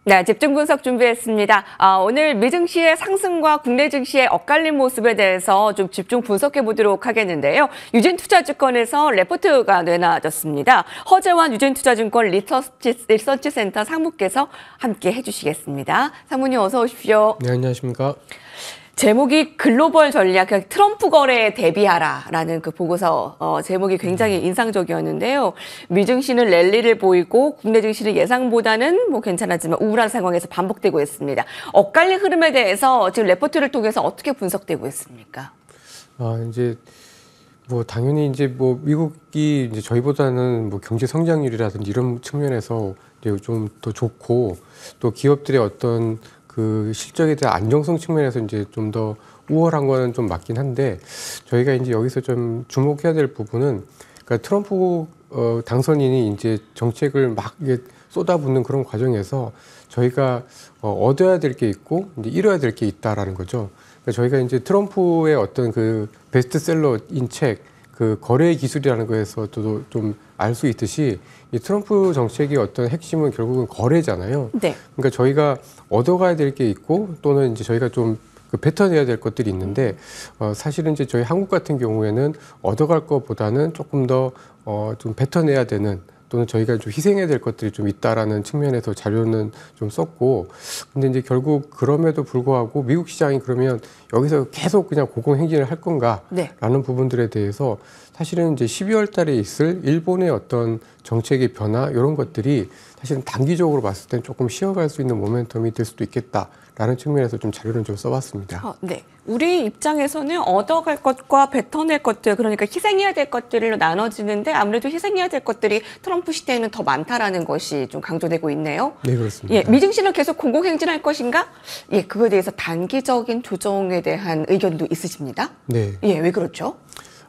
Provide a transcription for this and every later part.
네, 집중 분석 준비했습니다. 오늘 미 증시의 상승과 국내 증시의 엇갈린 모습에 대해서 좀 집중 분석해 보도록 하겠는데요. 유진투자증권에서 레포트가 내놔졌습니다. 허재환 유진투자증권 리서치 센터 상무께서 함께 해주시겠습니다. 상무님 어서 오십시오. 네, 안녕하십니까. 제목이 글로벌 전략, 트럼프 거래에 대비하라라는 그 보고서 제목이 굉장히 인상적이었는데요. 미 증시는 랠리를 보이고 국내 증시는 예상보다는 뭐 괜찮았지만 우울한 상황에서 반복되고 있습니다. 엇갈린 흐름에 대해서 지금 레포트를 통해서 어떻게 분석되고 있습니까? 이제 뭐 당연히 이제 뭐 미국이 이제 저희보다는 뭐 경제 성장률이라든지 이런 측면에서 이제 좀 더 좋고 또 기업들의 어떤 그 실적에 대한 안정성 측면에서 이제 좀 더 우월한 거는 좀 맞긴 한데 저희가 이제 여기서 좀 주목해야 될 부분은 그러니까 트럼프 당선인이 이제 정책을 막 이게 쏟아붓는 그런 과정에서 저희가 얻어야 될 게 있고 이제 잃어야 될 게 있다라는 거죠. 그러니까 저희가 이제 트럼프의 어떤 그 베스트셀러인 책 그 거래 기술이라는 거에서도 좀 알 수 있듯이 이 트럼프 정책의 어떤 핵심은 결국은 거래잖아요. 네. 그러니까 저희가 얻어가야 될 게 있고 또는 이제 저희가 좀 그 뱉어내야 될 것들이 있는데 사실은 이제 저희 한국 같은 경우에는 얻어갈 것보다는 조금 더 좀 뱉어내야 되는 또는 저희가 좀 희생해야 될 것들이 좀 있다라는 측면에서 자료는 좀 썼고 근데 이제 결국 그럼에도 불구하고 미국 시장이 그러면 여기서 계속 그냥 고공행진을 할 건가라는 네. 부분들에 대해서 사실은 이제 12월 달에 있을 일본의 어떤 정책의 변화 이런 것들이 사실은 단기적으로 봤을 땐 조금 쉬어갈 수 있는 모멘텀이 될 수도 있겠다라는 측면에서 좀 자료를 좀 써봤습니다. 네. 우리 입장에서는 얻어갈 것과 뱉어낼 것들, 그러니까 희생해야 될 것들로 나눠지는데 아무래도 희생해야 될 것들이 트럼프 시대에는 더 많다라는 것이 좀 강조되고 있네요. 네, 그렇습니다. 예, 미 증시는 계속 공공행진할 것인가? 예, 그거에 대해서 단기적인 조정에 대한 의견도 있으십니다. 네. 예, 왜 그렇죠?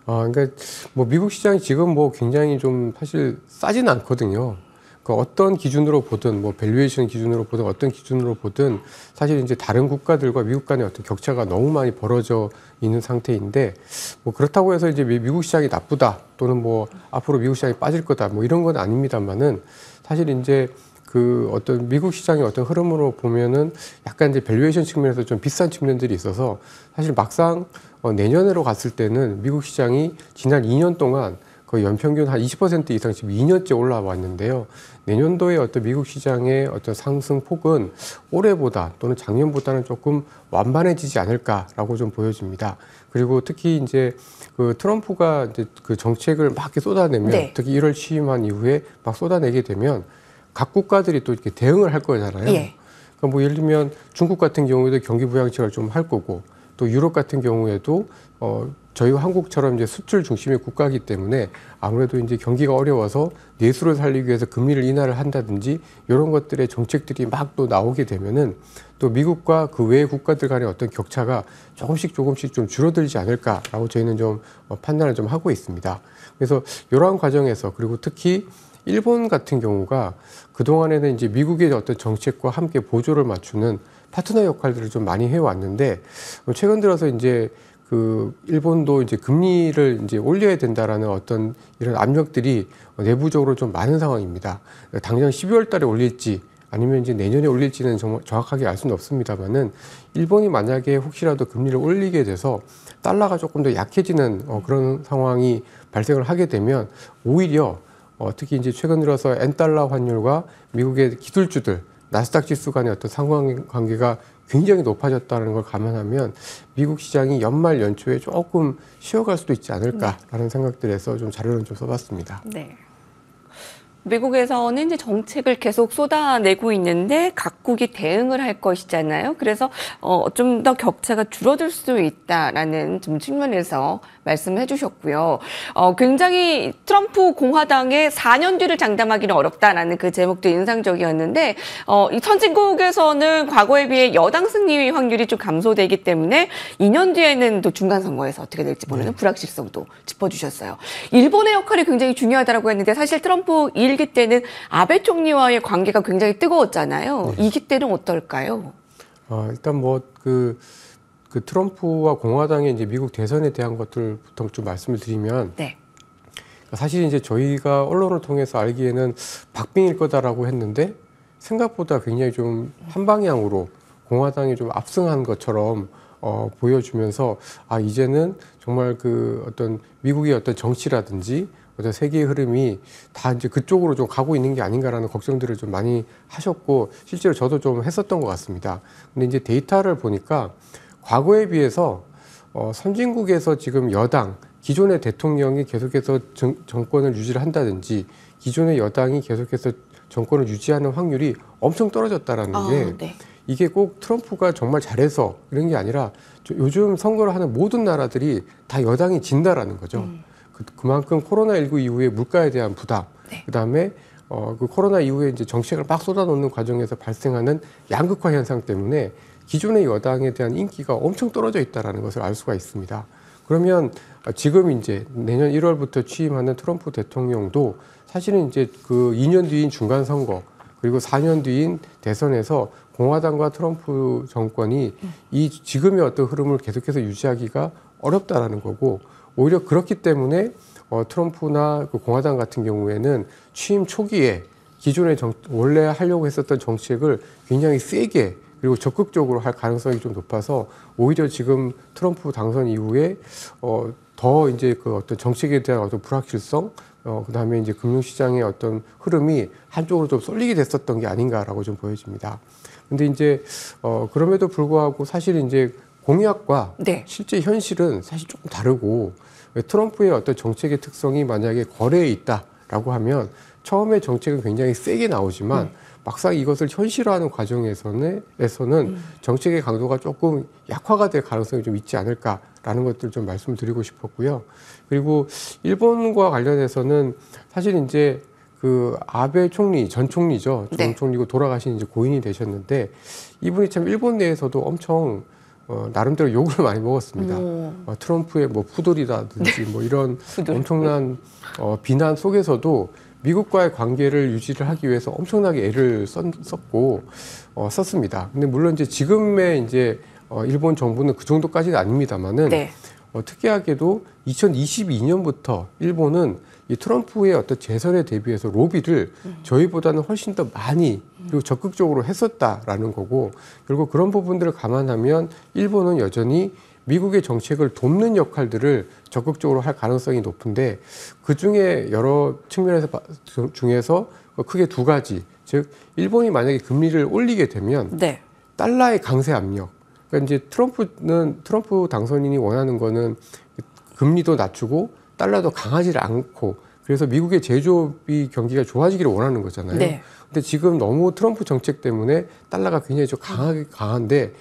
그러니까 뭐 미국 시장이 지금 뭐 굉장히 좀 사실 싸진 않거든요. 그 어떤 기준으로 보든 뭐 밸류에이션 기준으로 보든 어떤 기준으로 보든 사실 이제 다른 국가들과 미국 간의 어떤 격차가 너무 많이 벌어져 있는 상태인데 뭐 그렇다고 해서 이제 미국 시장이 나쁘다 또는 뭐 앞으로 미국 시장이 빠질 거다 뭐 이런 건 아닙니다만은 사실 이제 그 어떤 미국 시장의 어떤 흐름으로 보면은 약간 이제 밸류에이션 측면에서 좀 비싼 측면들이 있어서 사실 막상 내년으로 갔을 때는 미국 시장이 지난 2년 동안 거의 연평균 한 20% 이상 지금 2년째 올라왔는데요. 내년도의 어떤 미국 시장의 어떤 상승 폭은 올해보다 또는 작년보다는 조금 완만해지지 않을까라고 좀 보여집니다. 그리고 특히 이제 그 트럼프가 이제 그 정책을 막 이렇게 쏟아내면 네. 특히 1월 취임한 이후에 막 쏟아내게 되면 각 국가들이 또 이렇게 대응을 할 거잖아요. 예. 그러니까 뭐 예를 들면 중국 같은 경우에도 경기 부양책을 좀 할 거고 또 유럽 같은 경우에도 저희 한국처럼 이제 수출 중심의 국가이기 때문에 아무래도 이제 경기가 어려워서 내수를 살리기 위해서 금리를 인하를 한다든지 이런 것들의 정책들이 막 또 나오게 되면은 또 미국과 그 외의 국가들 간의 어떤 격차가 조금씩 좀 줄어들지 않을까라고 저희는 좀 판단을 좀 하고 있습니다. 그래서 이러한 과정에서 그리고 특히 일본 같은 경우가 그동안에는 이제 미국의 어떤 정책과 함께 보조를 맞추는 파트너 역할들을 좀 많이 해왔는데 최근 들어서 이제 그 일본도 이제 금리를 이제 올려야 된다라는 어떤 이런 압력들이 내부적으로 좀 많은 상황입니다. 당장 12월 달에 올릴지 아니면 이제 내년에 올릴지는 정확하게 알 수는 없습니다만은 일본이 만약에 혹시라도 금리를 올리게 돼서 달러가 조금 더 약해지는 그런 상황이 발생을 하게 되면 오히려 특히 이제 최근 들어서 엔달러 환율과 미국의 기술주들 나스닥 지수 간의 어떤 상관관계가 굉장히 높아졌다는 걸 감안하면 미국 시장이 연말 연초에 조금 쉬어갈 수도 있지 않을까라는 생각들에서 좀 자료를 좀 써봤습니다. 네. 미국에서는 이제 정책을 계속 쏟아내고 있는데 각국이 대응을 할 것이잖아요. 그래서 좀 더 격차가 줄어들 수 있다라는 좀 측면에서 말씀해 주셨고요. 굉장히 트럼프 공화당의 4년 뒤를 장담하기는 어렵다라는 그 제목도 인상적이었는데 이 선진국에서는 과거에 비해 여당 승리 확률이 좀 감소되기 때문에 2년 뒤에는 또 중간 선거에서 어떻게 될지 모르는 불확실성도 짚어주셨어요. 일본의 역할이 굉장히 중요하다고 했는데 사실 트럼프 1기 때는 아베 총리와의 관계가 굉장히 뜨거웠잖아요. 네. 2기 때는 어떨까요? 일단 뭐 그 트럼프와 공화당의 이제 미국 대선에 대한 것들부터 좀 말씀을 드리면, 네. 사실 이제 저희가 언론을 통해서 알기에는 박빙일 거다라고 했는데 생각보다 굉장히 좀 한 방향으로 공화당이 좀 압승한 것처럼 보여주면서 이제는 정말 그 어떤 미국의 어떤 정치라든지 어떤 세계의 흐름이 다 이제 그쪽으로 좀 가고 있는 게 아닌가라는 걱정들을 좀 많이 하셨고 실제로 저도 좀 했었던 것 같습니다. 근데 이제 데이터를 보니까 과거에 비해서 선진국에서 지금 여당 기존의 대통령이 계속해서 정권을 유지를 한다든지 기존의 여당이 계속해서 정권을 유지하는 확률이 엄청 떨어졌다라는 게 네. 이게 꼭 트럼프가 정말 잘해서 이런 게 아니라 요즘 선거를 하는 모든 나라들이 다 여당이 진다라는 거죠. 그만큼 코로나19 이후에 물가에 대한 부담, 네. 그다음에 그 코로나 이후에 이제 정책을 막 쏟아놓는 과정에서 발생하는 양극화 현상 때문에 기존의 여당에 대한 인기가 엄청 떨어져 있다라는 것을 알 수가 있습니다. 그러면 지금 이제 내년 1월부터 취임하는 트럼프 대통령도 사실은 이제 그 2년 뒤인 중간 선거 그리고 4년 뒤인 대선에서 공화당과 트럼프 정권이 이 지금의 어떤 흐름을 계속해서 유지하기가 어렵다라는 거고 오히려 그렇기 때문에 트럼프나 그 공화당 같은 경우에는 취임 초기에 기존의 원래 하려고 했었던 정책을 굉장히 세게 그리고 적극적으로 할 가능성이 좀 높아서 오히려 지금 트럼프 당선 이후에 더 이제 그 어떤 정책에 대한 어떤 불확실성 그다음에 이제 금융시장의 어떤 흐름이 한쪽으로 좀 쏠리게 됐었던 게 아닌가라고 좀 보여집니다. 근데 이제 그럼에도 불구하고 사실 이제 공약과 네. 실제 현실은 사실 조금 다르고 트럼프의 어떤 정책의 특성이 만약에 거래에 있다라고 하면 처음에 정책은 굉장히 세게 나오지만 막상 이것을 현실화하는 과정에서는 정책의 강도가 조금 약화가 될 가능성이 좀 있지 않을까라는 것들 좀 말씀드리고 싶었고요. 그리고 일본과 관련해서는 사실 이제 그 아베 총리, 전 총리죠. 전 네. 총리고 돌아가신 이제 고인이 되셨는데 이분이 참 일본 내에서도 엄청 나름대로 욕을 많이 먹었습니다. 트럼프의 뭐 푸들이라든지 뭐 이런 엄청난 비난 속에서도 미국과의 관계를 유지를 하기 위해서 엄청나게 애를 썼고 썼습니다. 근데 물론 이제 지금의 이제 일본 정부는 그 정도까지는 아닙니다만은 네. 특이하게도 2022년부터 일본은 이 트럼프의 어떤 재선에 대비해서 로비를 저희보다는 훨씬 더 많이 그리고 적극적으로 했었다라는 거고 결국 그런 부분들을 감안하면 일본은 여전히 미국의 정책을 돕는 역할들을 적극적으로 할 가능성이 높은데 그 중에 여러 측면에서 중에서 크게 두 가지 즉 일본이 만약에 금리를 올리게 되면 네. 달러의 강세 압력 그러니까 이제 트럼프 당선인이 원하는 거는 금리도 낮추고 달러도 강하지 않고 그래서 미국의 제조업이 경기가 좋아지기를 원하는 거잖아요. 네. 근데 지금 너무 트럼프 정책 때문에 달러가 굉장히 좀 강한데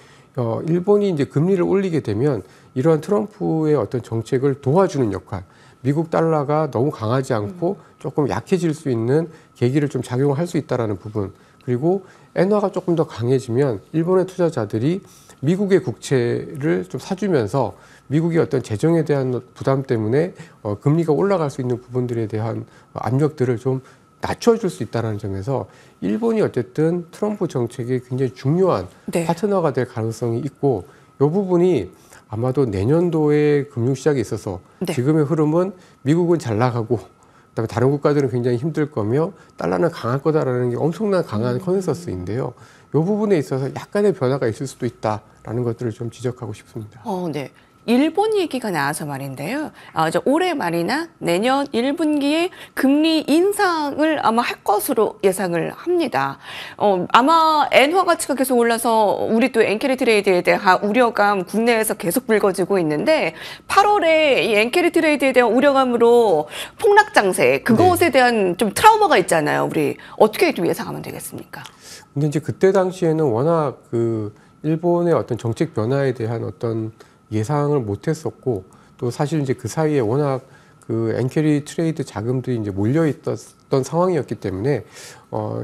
일본이 이제 금리를 올리게 되면 이러한 트럼프의 어떤 정책을 도와주는 역할, 미국 달러가 너무 강하지 않고 조금 약해질 수 있는 계기를 좀 작용할 수 있다라는 부분, 그리고 엔화가 조금 더 강해지면 일본의 투자자들이 미국의 국채를 좀 사주면서 미국의 어떤 재정에 대한 부담 때문에 금리가 올라갈 수 있는 부분들에 대한 압력들을 좀 낮춰줄 수 있다는 점에서 일본이 어쨌든 트럼프 정책의 굉장히 중요한 네. 파트너가 될 가능성이 있고 이 부분이 아마도 내년도에 금융시장에 있어서 네. 지금의 흐름은 미국은 잘 나가고 그다음에 다른 국가들은 굉장히 힘들 거며 달러는 강할 거다라는 게 엄청난 강한 컨센서스인데요. 이 부분에 있어서 약간의 변화가 있을 수도 있다라는 것들을 좀 지적하고 싶습니다. 네. 일본 얘기가 나와서 말인데요. 이제 올해 말이나 내년 1분기에 금리 인상을 아마 할 것으로 예상을 합니다. 아마 엔화 가치가 계속 올라서 우리 또 엔캐리 트레이드에 대한 우려감 국내에서 계속 불거지고 있는데 8월에 이 엔캐리 트레이드에 대한 우려감으로 폭락 장세 그것에 대한 좀 트라우마가 있잖아요. 우리 어떻게 좀 예상하면 되겠습니까? 근데 이제 그때 당시에는 워낙 그 일본의 어떤 정책 변화에 대한 어떤 예상을 못했었고 또 사실 이제 그 사이에 워낙 그 엔캐리 트레이드 자금들이 이제 몰려 있었던 상황이었기 때문에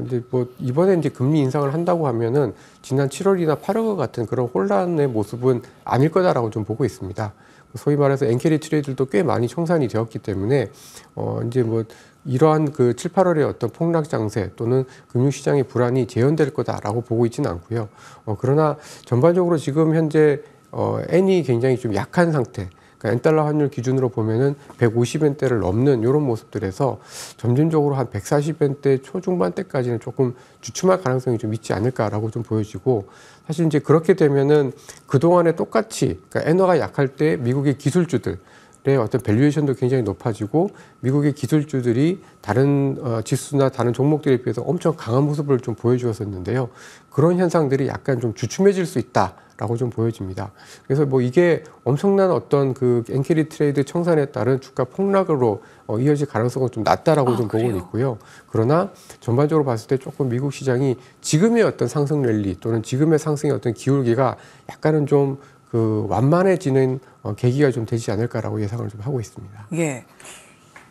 이제 뭐 이번에 이제 금리 인상을 한다고 하면은 지난 7월이나 8월 같은 그런 혼란의 모습은 아닐 거다라고 좀 보고 있습니다. 소위 말해서 엔캐리 트레이드들도 꽤 많이 청산이 되었기 때문에 이제 뭐 이러한 그 7, 8월의 어떤 폭락 장세 또는 금융시장의 불안이 재현될 거다라고 보고 있지는 않고요. 그러나 전반적으로 지금 현재 엔이 굉장히 좀 약한 상태. 그러니까 엔달러 환율 기준으로 보면은 150엔대를 넘는 이런 모습들에서 점진적으로 한 140엔대 초중반대까지는 조금 주춤할 가능성이 좀 있지 않을까라고 좀 보여지고, 사실 이제 그렇게 되면은 그동안에 똑같이, 그러니까 엔화가 약할 때 미국의 기술주들 의 어떤 밸류에이션도 굉장히 높아지고, 미국의 기술주들이 다른 지수나 다른 종목들에 비해서 엄청 강한 모습을 좀 보여주었었는데요. 그런 현상들이 약간 좀 주춤해질 수 있다라고 좀 보여집니다. 그래서 뭐 이게 엄청난 어떤 그 엔캐리 트레이드 청산에 따른 주가 폭락으로 이어질 가능성은 좀 낮다라고 좀 보고 있고요. 그러나 전반적으로 봤을 때 조금 미국 시장이 지금의 어떤 상승 랠리 또는 지금의 상승의 어떤 기울기가 약간은 좀 그 완만해지는 계기가 좀 되지 않을까라고 예상을 좀 하고 있습니다. 예.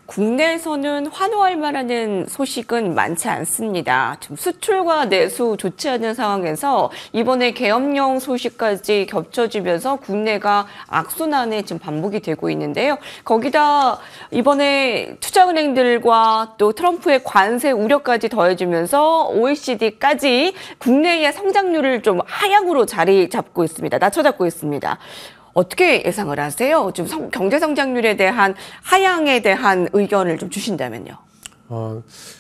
국내에서는 환호할 만한 소식은 많지 않습니다. 좀 수출과 내수 좋지 않은 상황에서 이번에 계엄령 소식까지 겹쳐지면서 국내가 악순환에 지금 반복이 되고 있는데요. 거기다 이번에 투자은행들과 또 트럼프의 관세 우려까지 더해지면서 OECD까지 국내의 성장률을 좀 하향으로 자리 잡고 있습니다. 낮춰잡고 있습니다. 어떻게 예상을 하세요? 좀 경제 성장률에 대한 하향에 대한 의견을 좀 주신다면요.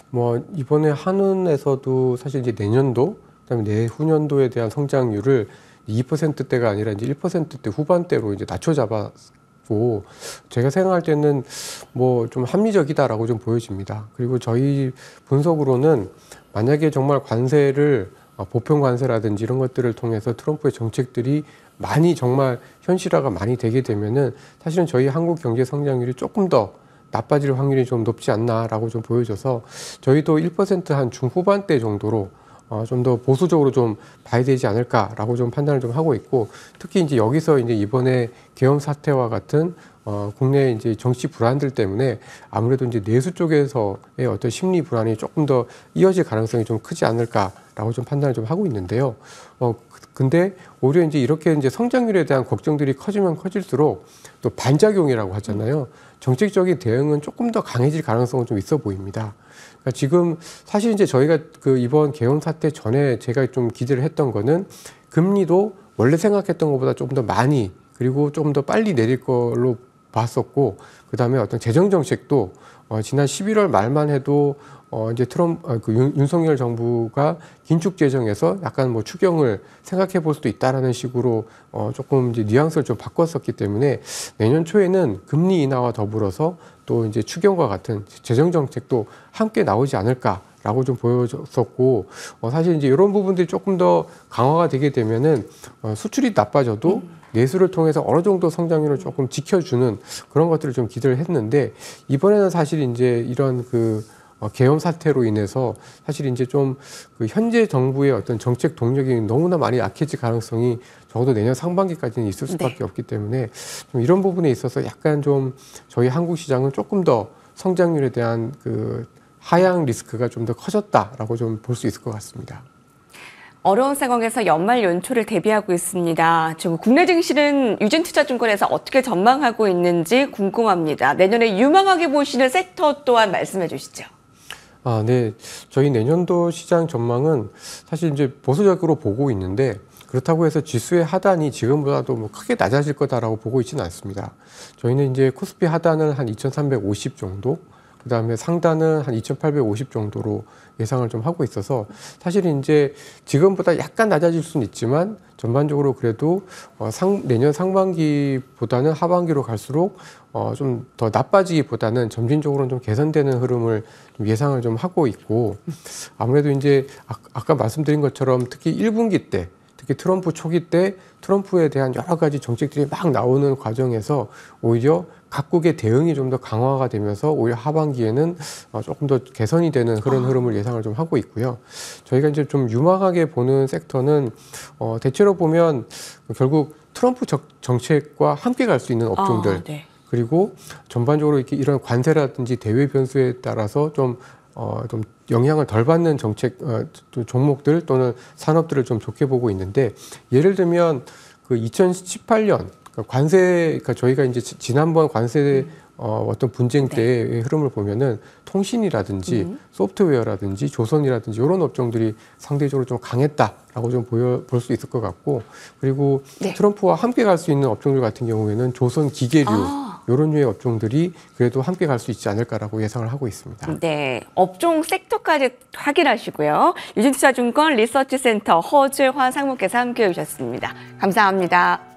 뭐 이번에 한은에서도 사실 이제 내년도, 그다음에 내후년도에 대한 성장률을 2%대가 아니라 이제 1%대 후반대로 이제 낮춰 잡았고, 제가 생각할 때는 뭐 좀 합리적이다라고 좀 보여집니다. 그리고 저희 분석으로는 만약에 정말 관세를 보편 관세라든지 이런 것들을 통해서 트럼프의 정책들이 많이 정말 현실화가 많이 되게 되면은 사실은 저희 한국 경제 성장률이 조금 더 나빠질 확률이 좀 높지 않나라고 좀 보여져서, 저희도 1%한 중후반대 정도로 좀 더 보수적으로 좀 봐야 되지 않을까라고 좀 판단을 좀 하고 있고, 특히 이제 여기서 이제 이번에 계엄 사태와 같은 국내 이제 정치 불안들 때문에 아무래도 이제 내수 쪽에서의 어떤 심리 불안이 조금 더 이어질 가능성이 좀 크지 않을까라고 좀 판단을 좀 하고 있는데요. 근데 오히려 이제 이렇게 이제 성장률에 대한 걱정들이 커지면 커질수록 또 반작용이라고 하잖아요. 정책적인 대응은 조금 더 강해질 가능성은 좀 있어 보입니다. 그러니까 지금 사실 이제 저희가 그 이번 계엄 사태 전에 제가 좀 기대를 했던 거는 금리도 원래 생각했던 것보다 조금 더 많이, 그리고 조금 더 빨리 내릴 걸로 봤었고, 그 다음에 어떤 재정 정책도 지난 11월 말만 해도 이제 윤석열 정부가 긴축 재정에서 약간 뭐 추경을 생각해 볼 수도 있다라는 식으로 조금 이제 뉘앙스를 좀 바꿨었기 때문에 내년 초에는 금리 인하와 더불어서 또 이제 추경과 같은 재정 정책도 함께 나오지 않을까라고 좀 보여졌었고, 사실 이제 이런 부분들이 조금 더 강화가 되게 되면은 수출이 나빠져도 내수를 통해서 어느 정도 성장률을 조금 지켜주는 그런 것들을 좀 기대를 했는데, 이번에는 사실 이제 이런 그 계엄 사태로 인해서 사실 이제 좀 그 현재 정부의 어떤 정책 동력이 너무나 많이 약해질 가능성이 적어도 내년 상반기까지는 있을 수밖에 없기 때문에 좀 이런 부분에 있어서 약간 좀 저희 한국 시장은 조금 더 성장률에 대한 그 하향 리스크가 좀 더 커졌다라고 좀 볼 수 있을 것 같습니다. 어려운 상황에서 연말 연초를 대비하고 있습니다. 지금 국내 증시는 유진투자증권에서 어떻게 전망하고 있는지 궁금합니다. 내년에 유망하게 보시는 섹터 또한 말씀해 주시죠. 네. 저희 내년도 시장 전망은 사실 이제 보수적으로 보고 있는데, 그렇다고 해서 지수의 하단이 지금보다도 뭐 크게 낮아질 거다라고 보고 있지는 않습니다. 저희는 이제 코스피 하단을 한 2,350 정도, 그 다음에 상단은 한 2,850 정도로 예상을 좀 하고 있어서, 사실 이제 지금보다 약간 낮아질 수는 있지만 전반적으로 그래도 내년 상반기보다는 하반기로 갈수록 좀 더 나빠지기보다는 점진적으로는 좀 개선되는 흐름을 좀 예상을 좀 하고 있고, 아무래도 이제 아까 말씀드린 것처럼 특히 1분기 때, 특히 트럼프 초기 때 트럼프에 대한 여러 가지 정책들이 막 나오는 과정에서 오히려 각국의 대응이 좀 더 강화가 되면서 오히려 하반기에는 조금 더 개선이 되는 그런 흐름을 예상을 좀 하고 있고요. 저희가 이제 좀 유망하게 보는 섹터는 대체로 보면 결국 트럼프 정책과 함께 갈 수 있는 업종들, 네. 그리고 전반적으로 이렇게 이런 관세라든지 대외 변수에 따라서 좀 영향을 덜 받는 정책 종목들 또는 산업들을 좀 좋게 보고 있는데, 예를 들면 그 2018년 그러니까 저희가 이제 지난번 관세 어떤 분쟁 때의 흐름을 보면은 통신이라든지 소프트웨어라든지 조선이라든지 이런 업종들이 상대적으로 좀 강했다라고 좀 볼 수 있을 것 같고, 그리고 네. 트럼프와 함께 갈 수 있는 업종들 같은 경우에는 조선 기계류 이런 류의 업종들이 그래도 함께 갈 수 있지 않을까라고 예상을 하고 있습니다. 네, 업종 섹터까지 확인하시고요. 유진투자증권 리서치센터 허재환 상무께서 함께해 주셨습니다. 감사합니다.